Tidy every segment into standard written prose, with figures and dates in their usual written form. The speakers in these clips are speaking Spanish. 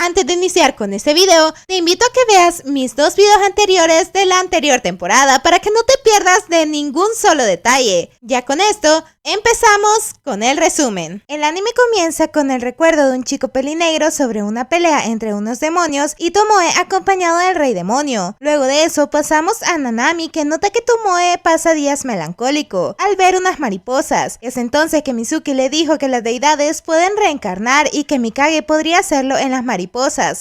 Antes de iniciar con este video, te invito a que veas mis 2 videos anteriores de la anterior temporada para que no te pierdas de ningún solo detalle. Ya con esto, empezamos con el resumen. El anime comienza con el recuerdo de un chico pelinegro sobre una pelea entre unos demonios y Tomoe acompañado del rey demonio. Luego de eso pasamos a Nanami, que nota que Tomoe pasa días melancólico al ver unas mariposas. Es entonces que Mizuki le dijo que las deidades pueden reencarnar y que Mikage podría hacerlo en las mariposas,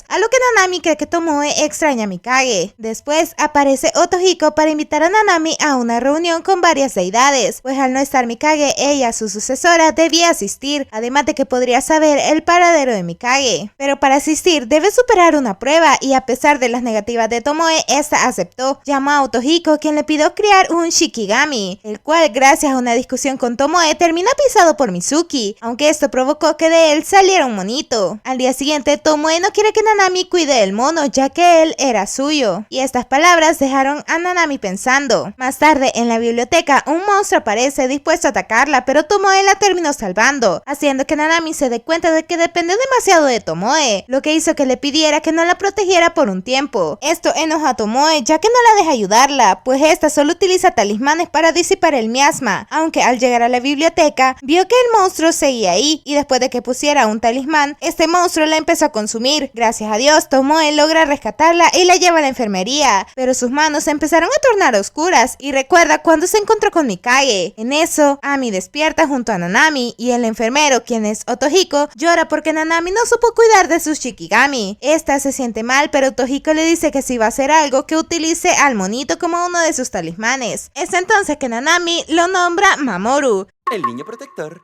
a lo que Nanami cree que Tomoe extraña a Mikage. Después aparece Otohiko para invitar a Nanami a una reunión con varias deidades, pues al no estar Mikage, ella, su sucesora, debía asistir, además de que podría saber el paradero de Mikage. Pero para asistir debe superar una prueba y a pesar de las negativas de Tomoe, esta aceptó. Llamó a Otohiko, quien le pidió crear un Shikigami, el cual gracias a una discusión con Tomoe termina pisado por Mizuki, aunque esto provocó que de él saliera un monito. Al día siguiente, Tomoe no quiere que Nanami cuide el mono, ya que él era suyo, y estas palabras dejaron a Nanami pensando. Más tarde, en la biblioteca, un monstruo aparece dispuesto a atacarla, pero Tomoe la terminó salvando, haciendo que Nanami se dé cuenta de que depende demasiado de Tomoe, lo que hizo que le pidiera que no la protegiera por un tiempo. Esto enojó a Tomoe, ya que no la deja ayudarla, pues esta solo utiliza talismanes para disipar el miasma, aunque al llegar a la biblioteca, vio que el monstruo seguía ahí, y después de que pusiera un talismán, este monstruo la empezó a consumir. Gracias a Dios, Tomoe logra rescatarla y la lleva a la enfermería, pero sus manos se empezaron a tornar oscuras y recuerda cuando se encontró con Mikage. En eso, Ami despierta junto a Nanami y el enfermero, quien es Otohiko, llora porque Nanami no supo cuidar de sus Shikigami. Esta se siente mal, pero Otohiko le dice que si va a hacer algo, que utilice al monito como uno de sus talismanes. Es entonces que Nanami lo nombra Mamoru, el niño protector.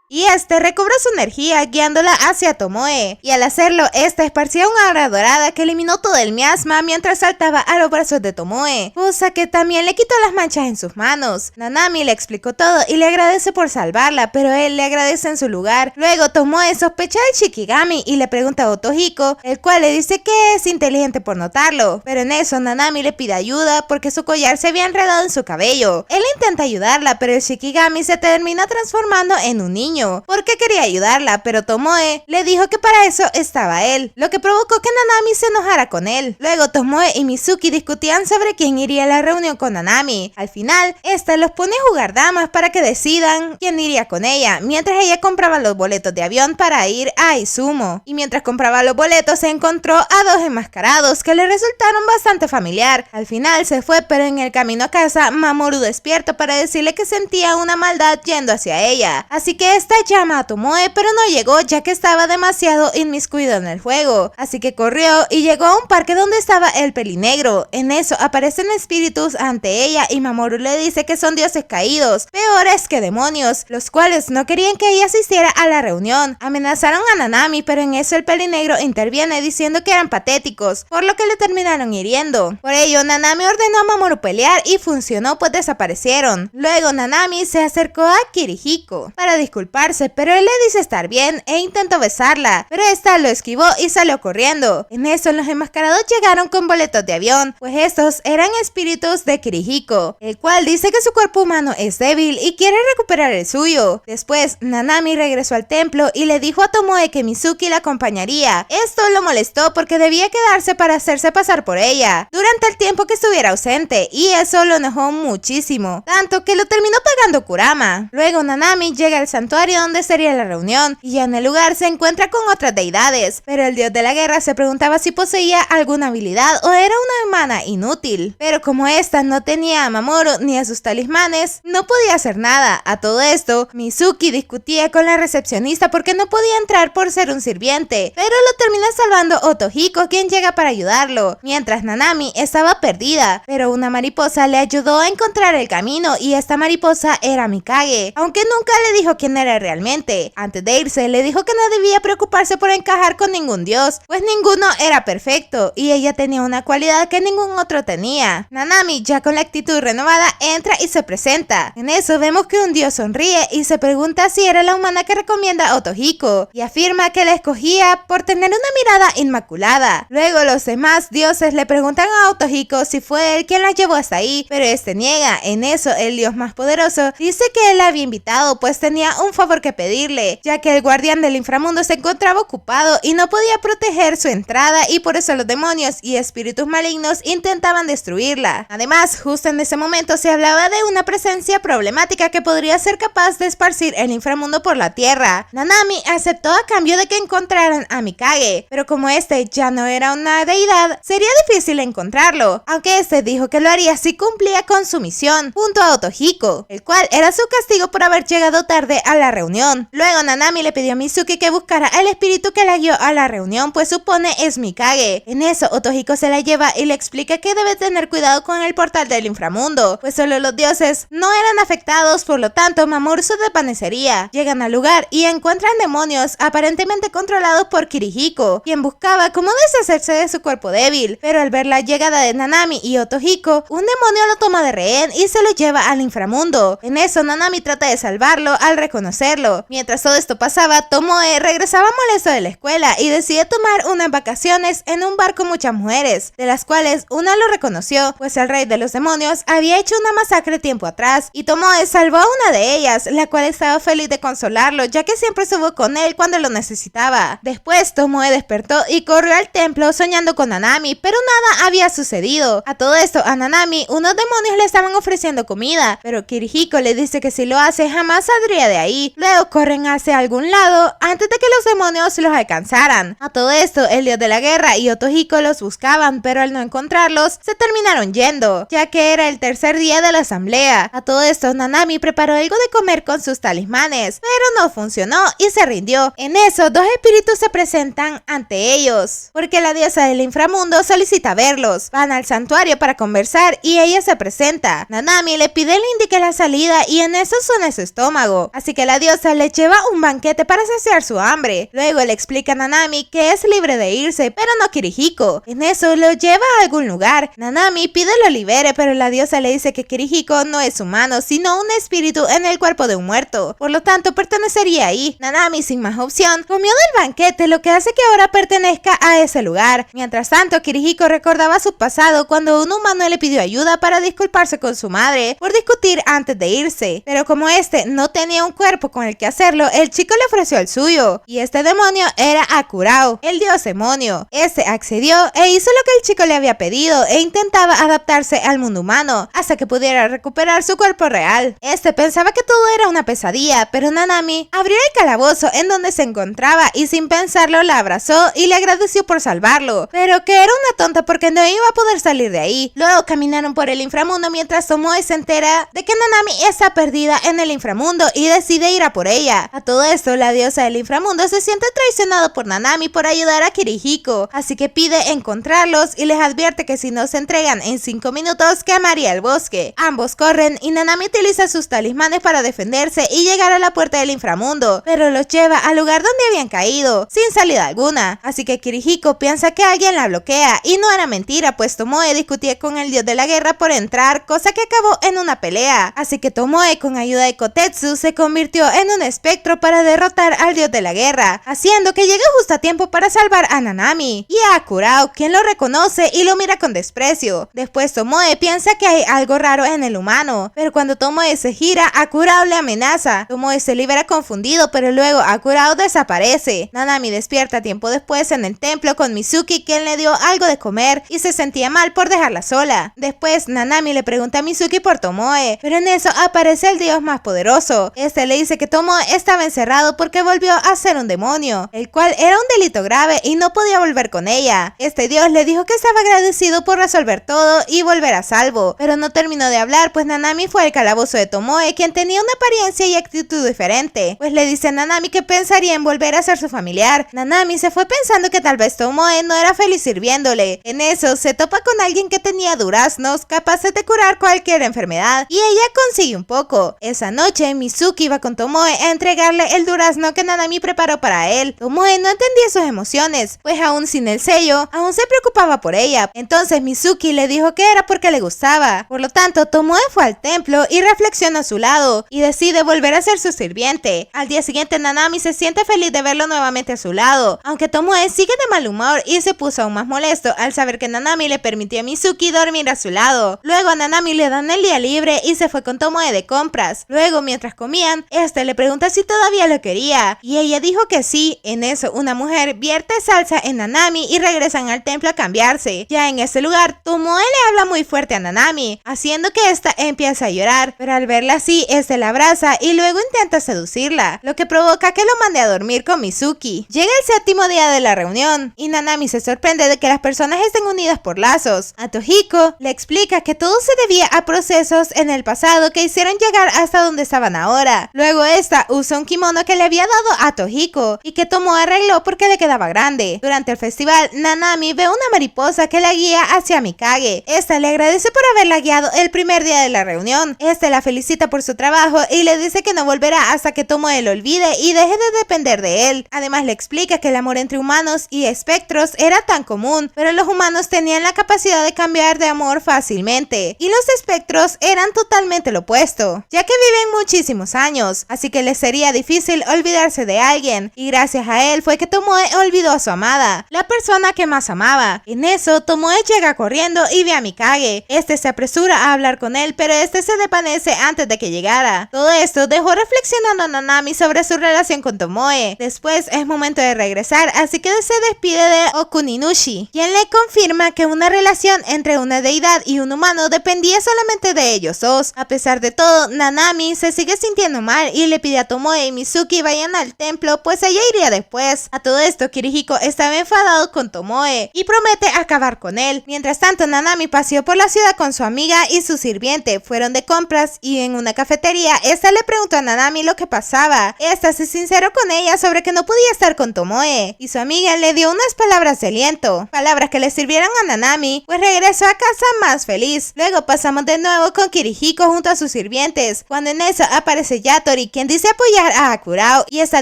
Y este recobra su energía guiándola hacia Tomoe, y al hacerlo, esta esparcía una aura dorada que eliminó todo el miasma mientras saltaba a los brazos de Tomoe, cosa que también le quitó las manchas en sus manos. Nanami le explicó todo y le agradece por salvarla, pero él le agradece en su lugar. Luego Tomoe sospecha del Shikigami y le pregunta a Otohiko, el cual le dice que es inteligente por notarlo, pero en eso Nanami le pide ayuda porque su collar se había enredado en su cabello. Él intenta ayudarla, pero el Shikigami se termina transformando en un niño, porque quería ayudarla, pero Tomoe le dijo que para eso estaba él, lo que provocó que Nanami se enojara con él. Luego Tomoe y Mizuki discutían sobre quién iría a la reunión con Nanami. Al final, esta los pone a jugar damas para que decidan quién iría con ella, mientras ella compraba los boletos de avión para ir a Izumo. Y mientras compraba los boletos se encontró a 2 enmascarados que le resultaron bastante familiar. Al final se fue, pero en el camino a casa, Mamoru despierta para decirle que sentía una maldad yendo hacia ella. Así que esta llama a Tomoe, pero no llegó ya que estaba demasiado inmiscuido en el juego, así que corrió y llegó a un parque donde estaba el pelinegro. En eso aparecen espíritus ante ella y Mamoru le dice que son dioses caídos, peores que demonios, los cuales no querían que ella asistiera a la reunión. Amenazaron a Nanami, pero en eso el pelinegro interviene diciendo que eran patéticos, por lo que le terminaron hiriendo. Por ello Nanami ordenó a Mamoru pelear y funcionó, pues desaparecieron. Luego Nanami se acercó a Kirihiko para disculparse, pero él le dice estar bien e intentó besarla, pero esta lo esquivó y salió corriendo. En eso los enmascarados llegaron con boletos de avión, pues estos eran espíritus de Kirihiko, el cual dice que su cuerpo humano es débil y quiere recuperar el suyo. Después Nanami regresó al templo y le dijo a Tomoe que Mizuki la acompañaría. Esto lo molestó porque debía quedarse para hacerse pasar por ella durante el tiempo que estuviera ausente, y eso lo enojó muchísimo, tanto que lo terminó pagando Kurama. Luego Nanami llega al santuario donde sería la reunión, y ya en el lugar se encuentra con otras deidades, pero el dios de la guerra se preguntaba si poseía alguna habilidad o era una hermana inútil, pero como esta no tenía a Mamoru ni a sus talismanes, no podía hacer nada. A todo esto, Mizuki discutía con la recepcionista porque no podía entrar por ser un sirviente, pero lo termina salvando Otohiko, quien llega para ayudarlo, mientras Nanami estaba perdida, pero una mariposa le ayudó a encontrar el camino, y esta mariposa era Mikage, aunque nunca le dijo quién era realmente. Antes de irse le dijo que no debía preocuparse por encajar con ningún dios, pues ninguno era perfecto y ella tenía una cualidad que ningún otro tenía. Nanami, ya con la actitud renovada, entra y se presenta. En eso vemos que un dios sonríe y se pregunta si era la humana que recomienda a Otohiko, y afirma que la escogía por tener una mirada inmaculada. Luego los demás dioses le preguntan a Otohiko si fue él quien la llevó hasta ahí, pero este niega. En eso el dios más poderoso dice que él la había invitado pues tenía un favor que pedirle, ya que el guardián del inframundo se encontraba ocupado y no podía proteger su entrada, y por eso los demonios y espíritus malignos intentaban destruirla. Además, justo en ese momento se hablaba de una presencia problemática que podría ser capaz de esparcir el inframundo por la tierra. Nanami aceptó a cambio de que encontraran a Mikage, pero como este ya no era una deidad, sería difícil encontrarlo, aunque este dijo que lo haría si cumplía con su misión, junto a Otohiko, el cual era su castigo por haber llegado tarde a la reunión. Luego Nanami le pidió a Mizuki que buscara al espíritu que la guió a la reunión, pues supone es Mikage. En eso Otohiko se la lleva y le explica que debe tener cuidado con el portal del inframundo, pues solo los dioses no eran afectados, por lo tanto Mamoru se desvanecería. Llegan al lugar y encuentran demonios aparentemente controlados por Kirihiko, quien buscaba cómo deshacerse de su cuerpo débil, pero al ver la llegada de Nanami y Otohiko, un demonio lo toma de rehén y se lo lleva al inframundo. En eso Nanami trata de salvarlo al reconocerlo. Mientras todo esto pasaba, Tomoe regresaba molesto de la escuela y decide tomar unas vacaciones en un bar con muchas mujeres, de las cuales una lo reconoció, pues el rey de los demonios había hecho una masacre tiempo atrás, y Tomoe salvó a una de ellas, la cual estaba feliz de consolarlo, ya que siempre estuvo con él cuando lo necesitaba. Después Tomoe despertó y corrió al templo soñando con Nanami, pero nada había sucedido. A todo esto, a Nanami unos demonios le estaban ofreciendo comida, pero Kirihiko le dice que si lo hace jamás saldría de ahí. Luego corren hacia algún lado antes de que los demonios los alcanzaran. A todo esto, el dios de la guerra y Otohiko los buscaban, pero al no encontrarlos, se terminaron yendo, ya que era el tercer día de la asamblea. A todo esto, Nanami preparó algo de comer con sus talismanes, pero no funcionó y se rindió. En eso, dos espíritus se presentan ante ellos, porque la diosa del inframundo solicita verlos. Van al santuario para conversar y ella se presenta. Nanami le pide le indique la salida y en eso suena su estómago, así que la diosa le lleva un banquete para saciar su hambre. Luego le explica a Nanami que es libre de irse, pero no Kirihiko. En eso lo lleva a algún lugar. Nanami pide lo libere, pero la diosa le dice que Kirihiko no es humano, sino un espíritu en el cuerpo de un muerto, por lo tanto pertenecería ahí. Nanami, sin más opción, comió del banquete, lo que hace que ahora pertenezca a ese lugar. Mientras tanto, Kirihiko recordaba su pasado cuando un humano le pidió ayuda para disculparse con su madre por discutir antes de irse, pero como este no tenía un cuerpo con el que hacerlo, el chico le ofreció el suyo, y este demonio era Akurao, el dios demonio. Este accedió e hizo lo que el chico le había pedido e intentaba adaptarse al mundo humano hasta que pudiera recuperar su cuerpo real. Este pensaba que todo era una pesadilla, pero Nanami abrió el calabozo en donde se encontraba y sin pensarlo la abrazó y le agradeció por salvarlo, pero que era una tonta porque no iba a poder salir de ahí. Luego caminaron por el inframundo mientras Tomoe se entera de que Nanami está perdida en el inframundo y decide ir a por ella. A todo esto, la diosa del inframundo se siente traicionada por Nanami por ayudar a Kirihiko, así que pide encontrarlos y les advierte que si no se entregan en 5 minutos quemaría el bosque. Ambos corren y Nanami utiliza sus talismanes para defenderse y llegar a la puerta del inframundo, pero los lleva al lugar donde habían caído, sin salida alguna, así que Kirihiko piensa que alguien la bloquea, y no era mentira, pues Tomoe discutía con el dios de la guerra por entrar, cosa que acabó en una pelea, así que Tomoe, con ayuda de Kotetsu, se convirtió en un espectro para derrotar al dios de la guerra, haciendo que llegue justo a tiempo para salvar a Nanami y a Akurao, quien lo reconoce y lo mira con desprecio. Después Tomoe piensa que hay algo raro en el humano, pero cuando Tomoe se gira, Akurao le amenaza. Tomoe se libera confundido, pero luego Akurao desaparece. Nanami despierta tiempo después en el templo con Mizuki, quien le dio algo de comer y se sentía mal por dejarla sola. Después Nanami le pregunta a Mizuki por Tomoe, pero en eso aparece el dios más poderoso. Este le dice que Tomoe estaba encerrado porque volvió a ser un demonio, el cual era un delito grave y no podía volver con ella. Este dios le dijo que estaba agradecido por resolver todo y volver a salvo, pero no terminó de hablar, pues Nanami fue al calabozo de Tomoe, quien tenía una apariencia y actitud diferente, pues le dice a Nanami que pensaría en volver a ser su familiar. Nanami se fue pensando que tal vez Tomoe no era feliz sirviéndole. En eso se topa con alguien que tenía duraznos capaces de curar cualquier enfermedad, y ella consigue un poco. Esa noche Mizuki iba con Tomoe a entregarle el durazno que Nanami preparó para él. Tomoe no entendía sus emociones, pues aún sin el sello, aún se preocupaba por ella. Entonces Mizuki le dijo que era porque le gustaba. Por lo tanto, Tomoe fue al templo y reflexionó a su lado, y decide volver a ser su sirviente. Al día siguiente Nanami se siente feliz de verlo nuevamente a su lado, aunque Tomoe sigue de mal humor y se puso aún más molesto al saber que Nanami le permitió a Mizuki dormir a su lado. Luego a Nanami le dan el día libre y se fue con Tomoe de compras. Luego, mientras comían, este le pregunta si todavía lo quería, y ella dijo que sí. En eso, una mujer vierte salsa en Nanami y regresan al templo a cambiarse. Ya en ese lugar, Tomoe le habla muy fuerte a Nanami, haciendo que esta empiece a llorar, pero al verla así, este la abraza y luego intenta seducirla, lo que provoca que lo mande a dormir con Mizuki. Llega el séptimo día de la reunión, y Nanami se sorprende de que las personas estén unidas por lazos. A Tohiko le explica que todo se debía a procesos en el pasado que hicieron llegar hasta donde estaban ahora. Luego esta usa un kimono que le había dado a Tohiko y que Tomoe arregló porque le quedaba grande. Durante el festival, Nanami ve una mariposa que la guía hacia Mikage. Esta le agradece por haberla guiado el primer día de la reunión. Este la felicita por su trabajo y le dice que no volverá hasta que Tomoe lo olvide y deje de depender de él. Además le explica que el amor entre humanos y espectros era tan común, pero los humanos tenían la capacidad de cambiar de amor fácilmente, y los espectros eran totalmente lo opuesto, ya que viven muchísimos años, así que les sería difícil olvidarse de alguien, y gracias a él fue que Tomoe olvidó a su amada, la persona que más amaba. En eso, Tomoe llega corriendo y ve a Mikage. Este se apresura a hablar con él, pero este se desvanece antes de que llegara. Todo esto dejó reflexionando a Nanami sobre su relación con Tomoe. Después es momento de regresar, así que se despide de Okuninushi, quien le confirma que una relación entre una deidad y un humano dependía solamente de ellos dos. A pesar de todo, Nanami se sigue sintiendo mal y le pide a Tomoe y Mizuki vayan al templo, pues ella iría después. A todo esto, Kirihiko estaba enfadado con Tomoe y promete acabar con él. Mientras tanto, Nanami paseó por la ciudad con su amiga y su sirviente. Fueron de compras y en una cafetería, esta le preguntó a Nanami lo que pasaba. Esta se sinceró con ella sobre que no podía estar con Tomoe, y su amiga le dio unas palabras de aliento, palabras que le sirvieron a Nanami, pues regresó a casa más feliz. Luego pasamos de nuevo con Kirihiko junto a sus sirvientes, cuando en eso aparece Yatori, quien dice apoyar a Akurao y está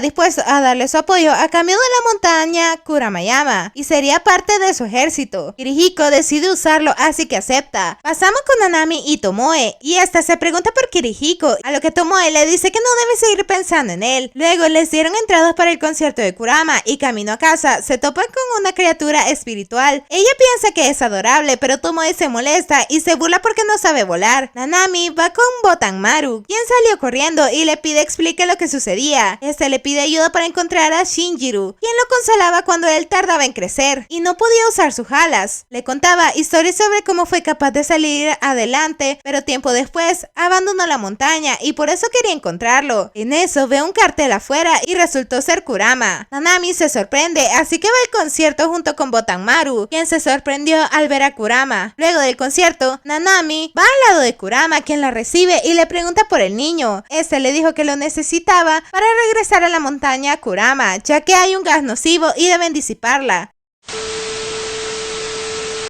dispuesto a darle su apoyo a cambio de la montaña Kuramayama, y sería parte de su ejército. Kirihiko decide usarlo, así que acepta. Pasamos con Nanami y Tomoe, y esta se pregunta por Kirihiko, a lo que Tomoe le dice que no debe seguir pensando en él. Luego les dieron entradas para el concierto de Kurama, y camino a casa se topan con una criatura espiritual. Ella piensa que es adorable, pero Tomoe se molesta y se burla porque no sabe volar. Nanami va con Botanmaru, quien salió corriendo y le pide explique lo que sucedía. Este le pide ayuda para encontrar a Shinjiro, quien lo consolaba cuando él tardaba en crecer y no podía usar sus alas. Le contaba historias sobre cómo fue capaz de salir adelante, pero tiempo después abandonó la montaña y por eso quería encontrarlo. En eso ve un cartel afuera y resultó ser Kurama. Nanami se sorprende, así que va al concierto junto con Botanmaru, quien se sorprendió al ver a Kurama. Luego del concierto, Nanami va al lado de Kurama, quien la recibe y le pregunta por el niño. Este le dijo que lo necesitaba para regresar a la montaña Kurama, ya que hay un gas nocivo y deben disiparla.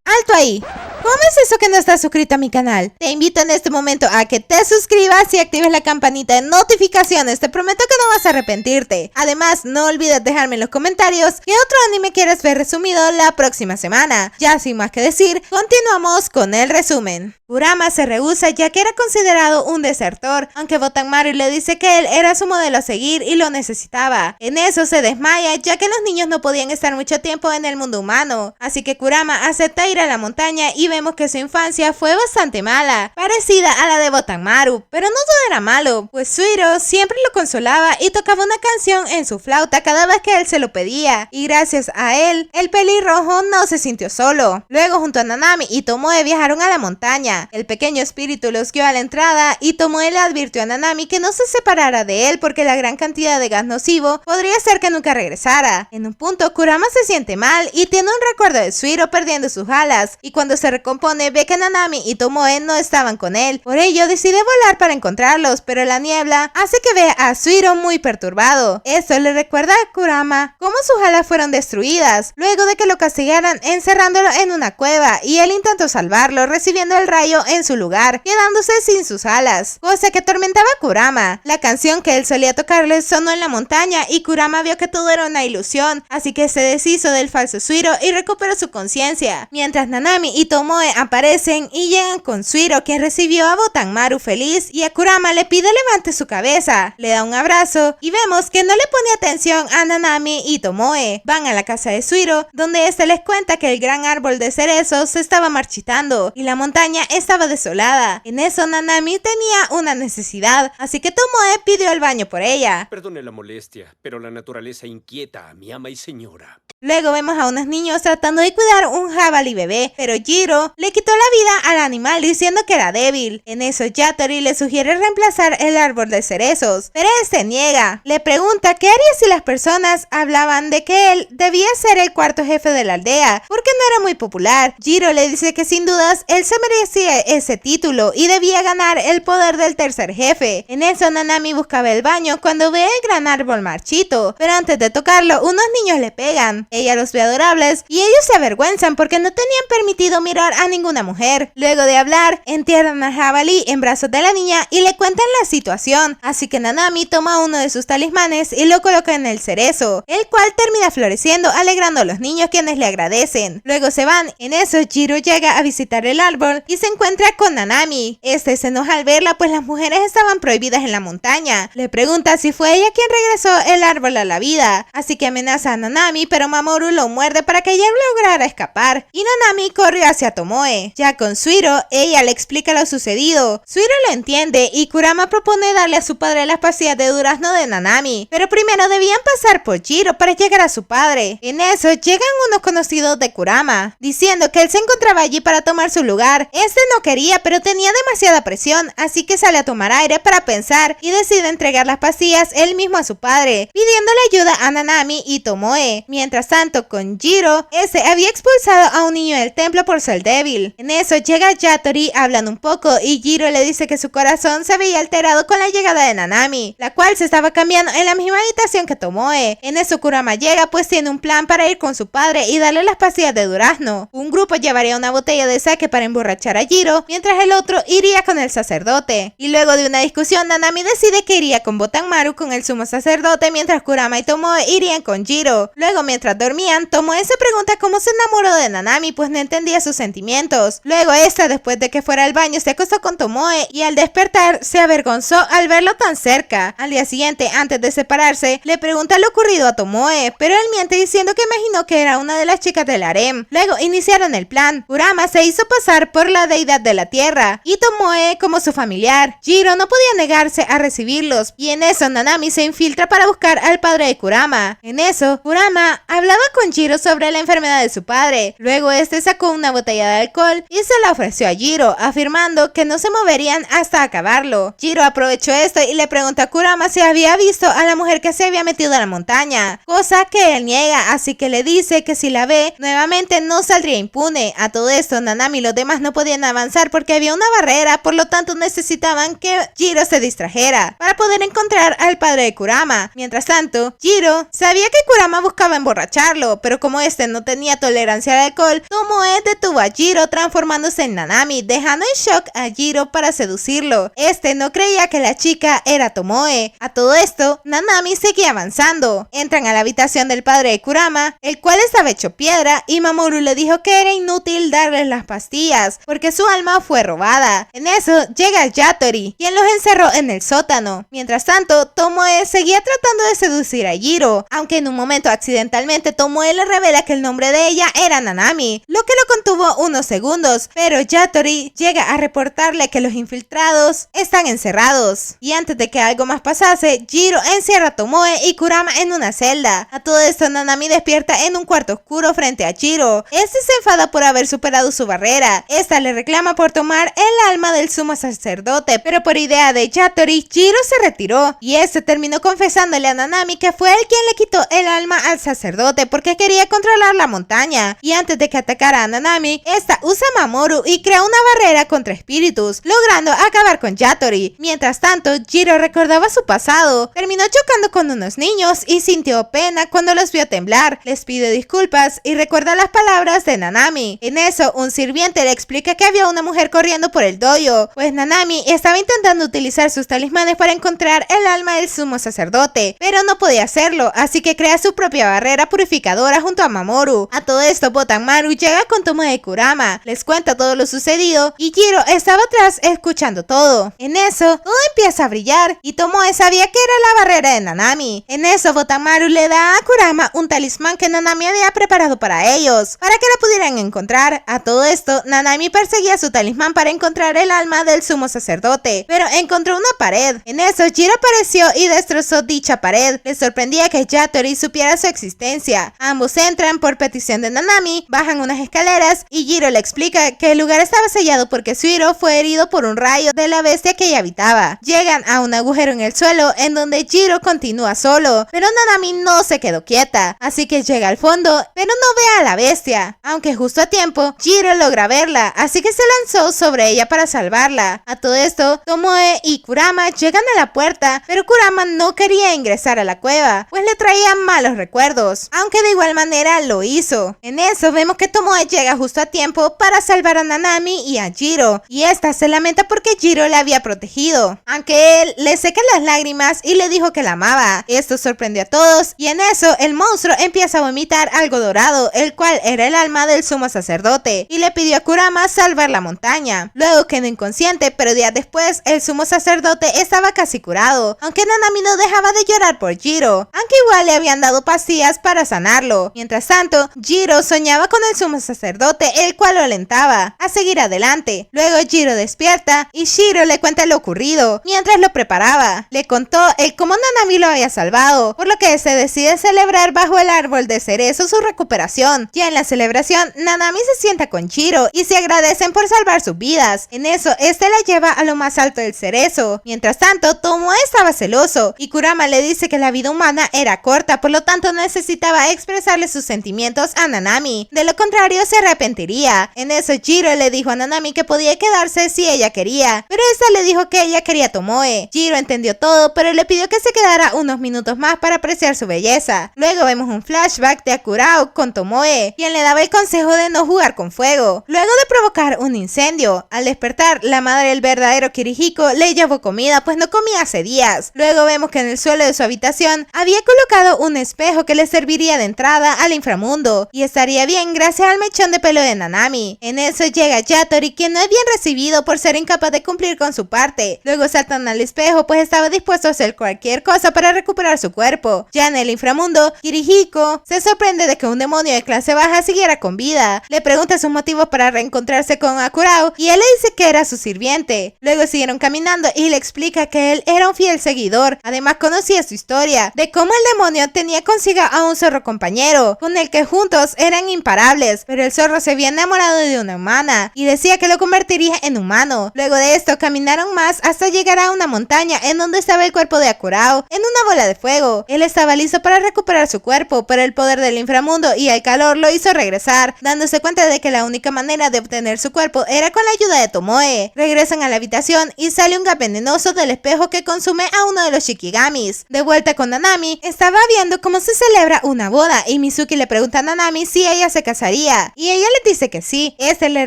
¡Alto ahí! ¿Cómo es eso que no estás suscrito a mi canal? Te invito en este momento a que te suscribas y actives la campanita de notificaciones. Te prometo que no vas a arrepentirte. Además, no olvides dejarme en los comentarios qué otro anime quieres ver resumido la próxima semana. Ya sin más que decir, continuamos con el resumen. Kurama se rehúsa ya que era considerado un desertor, aunque Botanmaru le dice que él era su modelo a seguir y lo necesitaba. En eso se desmaya ya que los niños no podían estar mucho tiempo en el mundo humano, así que Kurama acepta ir a la montaña y vemos que su infancia fue bastante mala, parecida a la de Botanmaru, pero no todo era malo, pues Suiro siempre lo consolaba y tocaba una canción en su flauta cada vez que él se lo pedía, y gracias a él, el pelirrojo no se sintió solo. Luego junto a Nanami y Tomoe viajaron a la montaña. El pequeño espíritu los guió a la entrada y Tomoe le advirtió a Nanami que no se separara de él porque la gran cantidad de gas nocivo podría ser que nunca regresara. En un punto, Kurama se siente mal y tiene un recuerdo de Suiro perdiendo sus alas, y cuando se recompone ve que Nanami y Tomoe no estaban con él. Por ello decide volar para encontrarlos, pero la niebla hace que vea a Suiro muy perturbado. Esto le recuerda a Kurama cómo sus alas fueron destruidas luego de que lo castigaran encerrándolo en una cueva, y él intentó salvarlo recibiendo el rayo en su lugar, quedándose sin sus alas, cosa que atormentaba a Kurama. La canción que él solía tocarle sonó en la montaña y Kurama vio que todo era una ilusión, así que se deshizo del falso Suiro y recuperó su conciencia, mientras Nanami y Tomoe Tomoe aparecen y llegan con Suiro, quien recibió a Botanmaru feliz, y a Kurama le pide levante su cabeza, le da un abrazo y vemos que no le pone atención a Nanami y Tomoe. Van a la casa de Suiro, donde este les cuenta que el gran árbol de cerezos se estaba marchitando y la montaña estaba desolada. En eso Nanami tenía una necesidad, así que Tomoe pidió el baño por ella. Perdone la molestia, pero la naturaleza inquieta a mi ama y señora. Luego vemos a unos niños tratando de cuidar un jabalí bebé, pero Jiro le quitó la vida al animal diciendo que era débil. En eso Yatori le sugiere reemplazar el árbol de cerezos, pero él se niega. Le pregunta qué haría si las personas hablaban de que él debía ser el cuarto jefe de la aldea, porque no era muy popular. Jiro le dice que sin dudas él se merecía ese título y debía ganar el poder del tercer jefe. En eso Nanami buscaba el baño cuando ve el gran árbol marchito, pero antes de tocarlo unos niños le pegan. Ella los ve adorables y ellos se avergüenzan porque no tenían permitido mirar a ninguna mujer. Luego de hablar, entierran al jabalí en brazos de la niña y le cuentan la situación, así que Nanami toma uno de sus talismanes y lo coloca en el cerezo, el cual termina floreciendo alegrando a los niños, quienes le agradecen. Luego se van. En eso Jiro llega a visitar el árbol y se encuentra con Nanami. Este se enoja al verla pues las mujeres estaban prohibidas en la montaña. Le pregunta si fue ella quien regresó el árbol a la vida, así que amenaza a Nanami, pero Mamoru lo muerde para que ella lograra escapar y Nanami corrió hacia Tomoe. Ya con Suiro, ella le explica lo sucedido. Suiro lo entiende y Kurama propone darle a su padre las pastillas de durazno de Nanami, pero primero debían pasar por Jiro para llegar a su padre. En eso llegan unos conocidos de Kurama, diciendo que él se encontraba allí para tomar su lugar. Este no quería, pero tenía demasiada presión, así que sale a tomar aire para pensar y decide entregar las pastillas él mismo a su padre, pidiéndole ayuda a Nanami y Tomoe. Mientras tanto, con Jiro, ese había expulsado a un niño del templo por ser débil. En eso llega Yatori, hablan un poco y Jiro le dice que su corazón se veía alterado con la llegada de Nanami, la cual se estaba cambiando en la misma habitación que Tomoe. En eso Kurama llega pues tiene un plan para ir con su padre y darle las pastillas de durazno. Un grupo llevaría una botella de sake para emborrachar a Jiro, mientras el otro iría con el sacerdote. Y luego de una discusión, Nanami decide que iría con Botanmaru con el sumo sacerdote, mientras Kurama y Tomoe irían con Jiro. Luego, mientras dormían, Tomoe se pregunta cómo se enamoró de Nanami, pues no entendía sus sentimientos. Luego esta, después de que fuera al baño, se acostó con Tomoe y al despertar se avergonzó al verlo tan cerca. Al día siguiente, antes de separarse, le pregunta lo ocurrido a Tomoe, pero él miente diciendo que imaginó que era una de las chicas del harem. Luego iniciaron el plan. Kurama se hizo pasar por la deidad de la tierra y Tomoe como su familiar. Jiro no podía negarse a recibirlos y en eso Nanami se infiltra para buscar al padre de Kurama. En eso, Kurama hablaba con Jiro sobre la enfermedad de su padre. Luego este sacó una botella de alcohol y se la ofreció a Jiro, afirmando que no se moverían hasta acabarlo. Jiro aprovechó esto y le preguntó a Kurama si había visto a la mujer que se había metido a la montaña, cosa que él niega, así que le dice que si la ve, nuevamente no saldría impune. A todo esto, Nanami y los demás no podían avanzar porque había una barrera, por lo tanto necesitaban que Jiro se distrajera para poder encontrar al padre de Kurama. Mientras tanto, Jiro sabía que Kurama buscaba emborracharlo, pero como este no tenía tolerancia al alcohol, Tomoe detuvo a Jiro transformándose en Nanami, dejando en shock a Jiro para seducirlo. Este no creía que la chica era Tomoe. A todo esto, Nanami seguía avanzando. Entran a la habitación del padre de Kurama, el cual estaba hecho piedra, y Mamoru le dijo que era inútil darles las pastillas, porque su alma fue robada. En eso, llega Yatori, quien los encerró en el sótano. Mientras tanto, Tomoe seguía tratando de seducir a Jiro, aunque en un momento accidentalmente Tomoe le revela que el nombre de ella era Nanami, lo que lo contuvo unos segundos, pero Yatori llega a reportarle que los infiltrados están encerrados. Y antes de que algo más pasase, Jiro encierra a Tomoe y Kurama en una celda. A todo esto, Nanami despierta en un cuarto oscuro frente a Jiro. Este se enfada por haber superado su barrera. Esta le reclama por tomar el alma del sumo sacerdote, pero por idea de Yatori, Jiro se retiró y este terminó confesándole a Nanami que fue él quien le quitó el alma al sacerdote porque quería controlar la montaña. Y antes de que atacara a Nanami, esta usa Mamoru y crea una barrera contra espíritus, logrando acabar con Yatori. Mientras tanto, Jiro recordaba su pasado, terminó chocando con unos niños y sintió pena cuando los vio temblar. Les pide disculpas y recuerda las palabras de Nanami. En eso, un sirviente le explica que había una mujer corriendo por el dojo, pues Nanami estaba intentando utilizar sus talismanes para encontrar el alma del sumo sacerdote, pero no podía hacerlo, así que crea su propia barrera purificadora junto a Mamoru. A todo esto, Botanmaru llega con Tomoe de Kurama Kurama les cuenta todo lo sucedido y Jiro estaba atrás escuchando todo. En eso, todo empieza a brillar y Tomoe sabía que era la barrera de Nanami. En eso, Botamaru le da a Kurama un talismán que Nanami había preparado para ellos, para que la pudieran encontrar. A todo esto, Nanami perseguía su talismán para encontrar el alma del sumo sacerdote, pero encontró una pared. En eso, Jiro apareció y destrozó dicha pared. Le sorprendía que Yatori supiera su existencia. Ambos entran por petición de Nanami, bajan unas escaleras y Jiro le explica que el lugar estaba sellado porque Suiro fue herido por un rayo de la bestia que ella habitaba. Llegan a un agujero en el suelo en donde Jiro continúa solo, pero Nanami no se quedó quieta, así que llega al fondo, pero no ve a la bestia. Aunque justo a tiempo, Jiro logra verla, así que se lanzó sobre ella para salvarla. A todo esto, Tomoe y Kurama llegan a la puerta, pero Kurama no quería ingresar a la cueva, pues le traía malos recuerdos, aunque de igual manera lo hizo. En eso vemos que Tomoe llega justo a tiempo para salvar a Nanami y a Jiro, y esta se lamenta porque Jiro la había protegido, aunque él le seca las lágrimas y le dijo que la amaba. Esto sorprendió a todos y en eso el monstruo empieza a vomitar algo dorado, el cual era el alma del sumo sacerdote, y le pidió a Kurama salvar la montaña. Luego quedó inconsciente, pero días después el sumo sacerdote estaba casi curado, aunque Nanami no dejaba de llorar por Jiro, aunque igual le habían dado pastillas para sanarlo. Mientras tanto, Jiro soñaba con el sumo sacerdote, el cual lo alentaba a seguir adelante. Luego Jiro despierta y Shiro le cuenta lo ocurrido mientras lo preparaba. Le contó cómo Nanami lo había salvado, por lo que se decide celebrar bajo el árbol de cerezo su recuperación. Ya en la celebración, Nanami se sienta con Jiro y se agradecen por salvar sus vidas. En eso, este la lleva a lo más alto del cerezo. Mientras tanto, Tomoe estaba celoso y Kurama le dice que la vida humana era corta, por lo tanto necesitaba expresarle sus sentimientos a Nanami. De lo contrario, se arrepentiría. En eso, Jiro le dijo a Nanami que podía quedarse si ella quería, pero esta le dijo que ella quería a Tomoe. Jiro entendió todo, pero le pidió que se quedara unos minutos más para apreciar su belleza. Luego vemos un flashback de Akurao con Tomoe, quien le daba el consejo de no jugar con fuego, luego de provocar un incendio. Al despertar, la madre del verdadero Kirihiko le llevó comida, pues no comía hace días. Luego vemos que en el suelo de su habitación había colocado un espejo que le serviría de entrada al inframundo, y estaría bien gracias al mechón de pelo de Nanami. En eso llega Yatori, quien no es bien recibido por ser incapaz de cumplir con su parte. Luego saltan al espejo, pues estaba dispuesto a hacer cualquier cosa para recuperar su cuerpo. Ya en el inframundo, Kirihiko se sorprende de que un demonio de clase baja siguiera con vida. Le pregunta sus motivos para reencontrarse con Akurao y él le dice que era su sirviente. Luego siguieron caminando y le explica que él era un fiel seguidor. Además conocía su historia, de cómo el demonio tenía consigo a un zorro compañero, con el que juntos eran imparables, pero el zorro se había enamorado de una humana y decía que lo convertiría en humano. Luego de esto caminaron más hasta llegar a una montaña en donde estaba el cuerpo de Akurao en una bola de fuego. Él estaba listo para recuperar su cuerpo, pero el poder del inframundo y el calor lo hizo regresar, dándose cuenta de que la única manera de obtener su cuerpo era con la ayuda de Tomoe. Regresan a la habitación y sale un gas venenoso del espejo que consume a uno de los Shikigamis. De vuelta con Nanami, estaba viendo cómo se celebra una boda y Mizuki le pregunta a Nanami si ella se casaría, y ella le dice que sí. Este le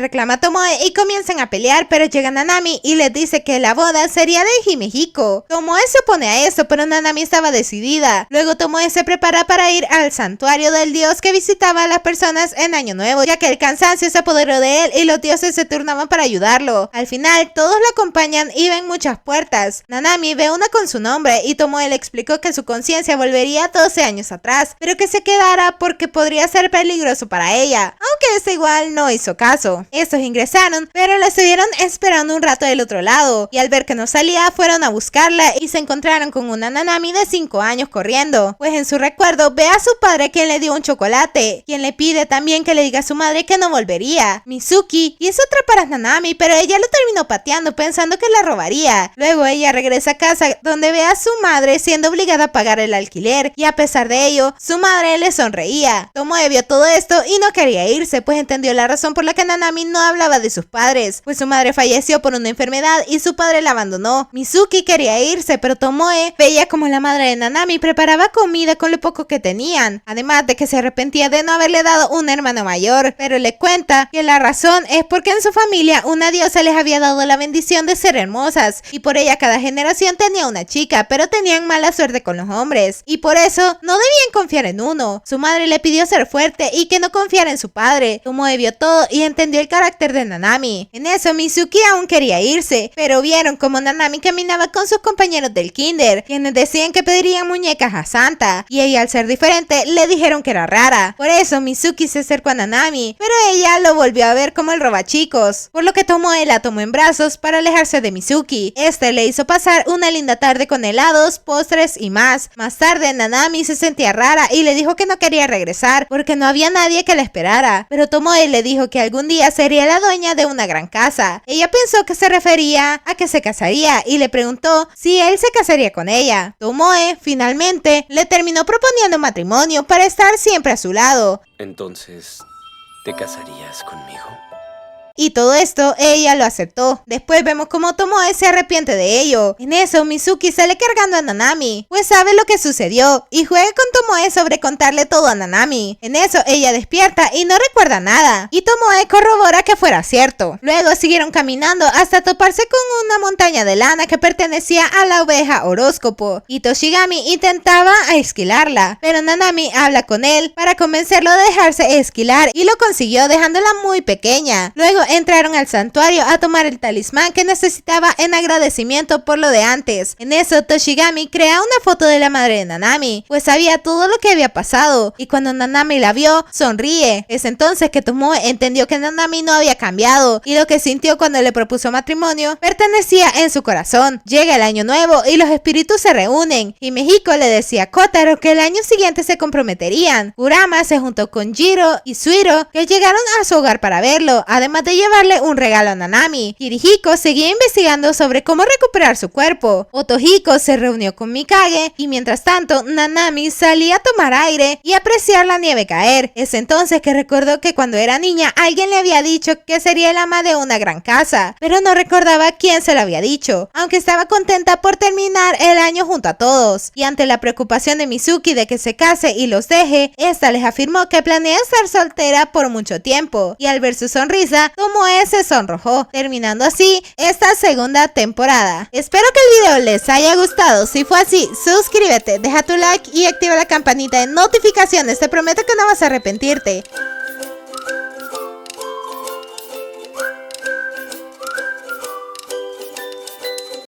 reclama a Tomoe y comienzan a pelear, pero llega Nanami y le dice que la boda sería de Himehiko. Tomoe se opone a eso, pero Nanami estaba decidida. Luego Tomoe se prepara para ir al santuario del dios que visitaba a las personas en Año Nuevo, ya que el cansancio se apoderó de él y los dioses se turnaban para ayudarlo. Al final, todos lo acompañan y ven muchas puertas. Nanami ve una con su nombre y Tomoe le explicó que su conciencia volvería 12 años atrás, pero que se quedara porque podría ser peligroso para ella, aunque este igual no hizo caso. Estos ingresaron, pero la estuvieron esperando un rato del otro lado, y al ver que no salía, fueron a buscarla y se encontraron con una Nanami de 5 años corriendo, pues en su recuerdo ve a su padre quien le dio un chocolate, quien le pide también que le diga a su madre que no volvería. Mizuki quiso atrapar a Nanami, pero ella lo terminó pateando pensando que la robaría. Luego ella regresa a casa donde ve a su madre siendo obligada a pagar el alquiler, y a pesar de ello, su madre le sonreía. Tomoe vio todo esto y no quería irse, pues entendió la razón por la que Nanami no hablaba de sus padres, pues su madre falleció por una enfermedad y su padre la abandonó. Mizuki quería irse, pero Tomoe veía como la madre de Nanami preparaba comida con lo poco que tenían, además de que se arrepentía de no haberle dado un hermano mayor, pero le cuenta que la razón es porque en su familia una diosa les había dado la bendición de ser hermosas, y por ella cada generación tenía una chica, pero tenían mala suerte con los hombres, y por eso no debían confiar en uno. Su madre le pidió ser fuerte y que no confiara en su padre. Tomoe vio todo y entendió el carácter de Nanami. En eso Mizuki aún quería irse, pero vieron como Nanami caminaba con sus compañeros del kinder, quienes decían que pedirían muñecas a Santa, y ella al ser diferente le dijeron que era rara. Por eso Mizuki se acercó a Nanami, pero ella lo volvió a ver como el robachicos, por lo que Tomoe la tomó en brazos para alejarse de Mizuki. Este le hizo pasar una linda tarde con helados, postres y más. Más tarde Nanami se sentía rara y le dijo que no quería regresar porque no había nadie que la esperara, pero Tomoe le dijo que algún día sería la dueña de una gran casa. Ella pensó que se refería a que se casaría y le preguntó si él se casaría con ella. Tomoe finalmente le terminó proponiendo matrimonio para estar siempre a su lado. Entonces, ¿te casarías conmigo? Y todo esto ella lo aceptó. Después vemos cómo Tomoe se arrepiente de ello. En eso Mizuki sale cargando a Nanami, pues sabe lo que sucedió y juega con Tomoe sobre contarle todo a Nanami. En eso ella despierta y no recuerda nada, y Tomoe corrobora que fuera cierto. Luego siguieron caminando hasta toparse con una montaña de lana que pertenecía a la oveja horóscopo, y Toshigami intentaba esquilarla, pero Nanami habla con él para convencerlo de dejarse esquilar y lo consiguió dejándola muy pequeña. Luego entraron al santuario a tomar el talismán que necesitaba en agradecimiento por lo de antes. En eso Toshigami crea una foto de la madre de Nanami, pues sabía todo lo que había pasado, y cuando Nanami la vio, sonríe. Es entonces que Tomoe entendió que Nanami no había cambiado, y lo que sintió cuando le propuso matrimonio pertenecía en su corazón. Llega el año nuevo y los espíritus se reúnen, y Mihiko le decía a Kotaro que el año siguiente se comprometerían. Kurama se juntó con Jiro y Suiro, que llegaron a su hogar para verlo, además de llevarle un regalo a Nanami. Kirihiko seguía investigando sobre cómo recuperar su cuerpo. Otohiko se reunió con Mikage, y mientras tanto Nanami salía a tomar aire y apreciar la nieve caer. Es entonces que recordó que cuando era niña alguien le había dicho que sería el ama de una gran casa, pero no recordaba quién se lo había dicho, aunque estaba contenta por terminar el año junto a todos. Y ante la preocupación de Mizuki de que se case y los deje, esta les afirmó que planea estar soltera por mucho tiempo, y al ver su sonrisa, Tomoe se sonrojó, terminando así esta segunda temporada. Espero que el video les haya gustado. Si fue así, suscríbete, deja tu like y activa la campanita de notificaciones. Te prometo que no vas a arrepentirte.